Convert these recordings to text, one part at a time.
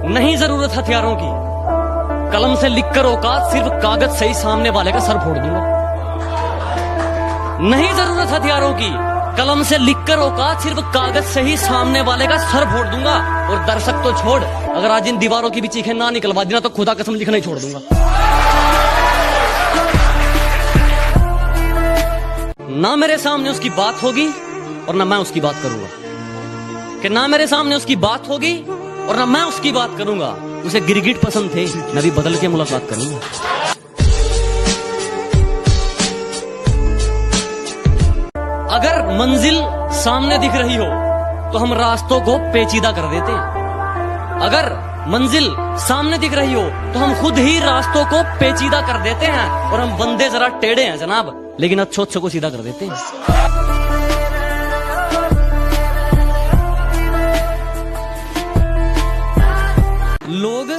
नहीं जरूरत हथियारों की, कलम से लिखकर औकात, सिर्फ कागज से ही सामने वाले का सर फोड़ दूंगा। नहीं जरूरत हथियारों की, कलम से लिखकर औकात, सिर्फ कागज से ही सामने वाले का सर फोड़ दूंगा। और दर्शक तो छोड़, अगर आज इन दीवारों की भी चीखें ना निकलवा देना तो खुदा कसम लिखना ही छोड़ दूंगा। ना मेरे सामने उसकी बात होगी और ना मैं उसकी बात करूंगा, कि ना मेरे सामने उसकी बात होगी और ना मैं उसकी बात करूंगा। उसे गिरगिट पसंद थे, मैं भी बदल के मुलाकात करूंगा। अगर मंजिल सामने दिख रही हो तो हम रास्तों को पेचीदा कर देते हैं। अगर मंजिल सामने दिख रही हो तो हम खुद ही रास्तों को पेचीदा कर देते हैं। और हम बंदे जरा टेढ़े हैं जनाब, लेकिन अच्छों को सीधा कर देते हैं। लोग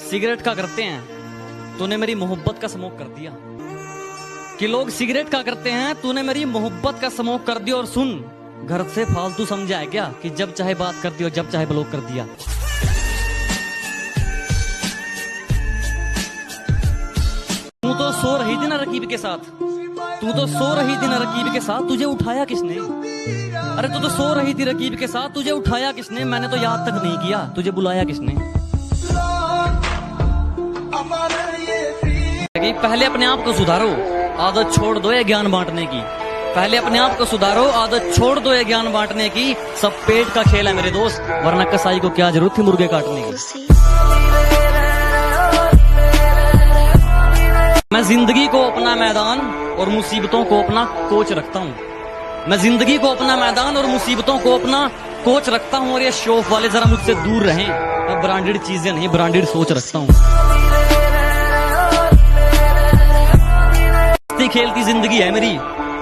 सिगरेट का करते हैं, तूने मेरी मोहब्बत का स्मोक कर दिया। कि लोग सिगरेट का करते हैं, तूने मेरी मोहब्बत का स्मोक कर दिया। और सुन, घर से फालतू समझा है क्या कि जब चाहे बात करती हो, जब चाहे ब्लॉक कर दिया। तू तो सो रही थी ना रकीब के साथ, तू तो सो रही थी ना रकीब के साथ, तुझे उठाया किसने? अरे तू तो सो रही थी रकीब के साथ, तुझे उठाया किसने? मैंने तो याद तक नहीं किया, तुझे बुलाया किसने? पहले अपने आप को सुधारो, आदत छोड़ दो ये ज्ञान बांटने की। पहले अपने आप को सुधारो, आदत छोड़ दो ये ज्ञान बांटने की। सब पेट का खेल है मेरे दोस्त, वरना कसाई को क्या जरूरत थी मुर्गे काटने की। मैं जिंदगी को अपना मैदान और मुसीबतों को अपना कोच रखता हूँ। मैं जिंदगी को अपना मैदान और मुसीबतों को अपना कोच रखता हूँ। और ये शौक वाले जरा मुझसे दूर रहें, मैं ब्रांडेड चीजें नहीं, ब्रांडेड सोच रखता हूँ। हंसती खेलती जिंदगी है मेरी,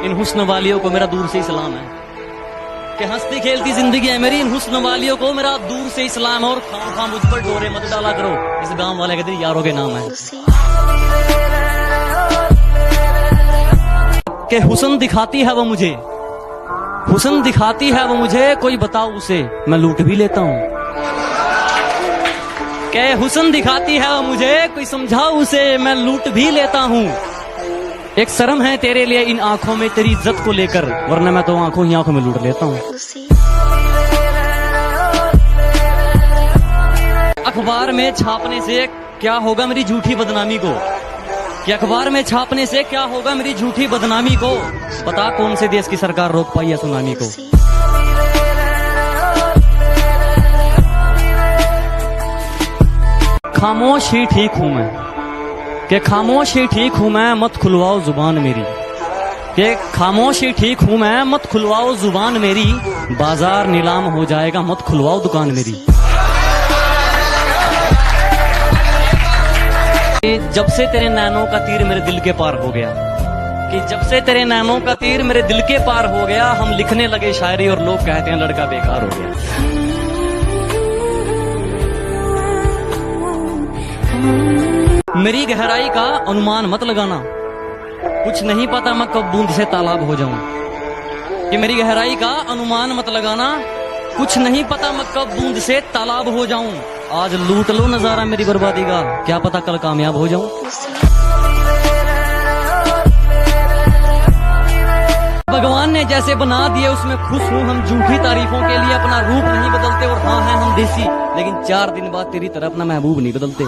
इन हुस्न वालियों को मेरा दूर से ही सलाम है। कि हंसती खेलती जिंदगी है मेरी, इन हुस्न वालियों को मेरा दूर से ही सलाम है। और खाम मुझ पर डोरे मत डाला करो, इस गांव वाले कहते यारों के नाम है। कि हुस्न दिखाती है वो मुझे, हुस्न दिखाती है वो मुझे, कोई बताओ उसे मैं लूट भी लेता हूँ। कि हुस्न दिखाती है वो मुझे, कोई समझाओ उसे मैं लूट भी लेता हूँ। एक शर्म है तेरे लिए इन आंखों में तेरी इज्जत को लेकर, वरना मैं तो आंखों ही आंखों में लूट लेता हूँ। अखबार में छापने से क्या होगा मेरी झूठी बदनामी को? कि अखबार में छापने से क्या होगा मेरी झूठी बदनामी को? बता कौन से देश की सरकार रोक पाई है सुनामी को? खामोश ही ठीक हूं मैं, कि खामोश ही ठीक हूं मैं, मत खुलवाओ जुबान मेरी। कि खामोश ही ठीक हूं मैं, मत खुलवाओ जुबान मेरी। बाजार नीलाम हो जाएगा, मत खुलवाओ दुकान मेरी। जब से तेरे नैनों का तीर मेरे दिल के पार हो गया, कि जब से तेरे नैनों का तीर मेरे दिल के पार हो गया, हम लिखने लगे शायरी और लोग कहते हैं लड़का बेकार हो गया। मेरी गहराई का अनुमान मत लगाना, कुछ नहीं पता मैं कब बूंद से तालाब हो जाऊं। कि मेरी गहराई का अनुमान मत लगाना, कुछ नहीं पता मैं कब बूंद से तालाब हो जाऊं। आज लूट लो नजारा मेरी बर्बादी का, क्या पता कल कामयाब हो जाऊं। भगवान ने जैसे बना दिए उसमें खुश हूँ। हम झूठी तारीफों के लिए अपना रूप नहीं बदलते, और हाँ हैं हम देसी, लेकिन 4 दिन बाद तेरी तरह अपना महबूब नहीं बदलते।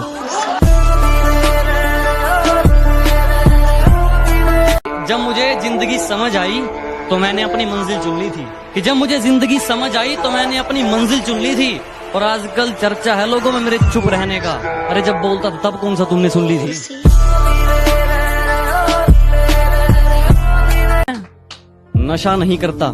जब मुझे जिंदगी समझ आई तो मैंने अपनी मंजिल चुन ली थी। कि जब मुझे जिंदगी समझ आई तो मैंने अपनी मंजिल चुन ली थी। और आजकल चर्चा है लोगों में मेरे चुप रहने का। अरे जब बोलता था तब कौन सा तुमने सुन ली थी? नशा नहीं करता,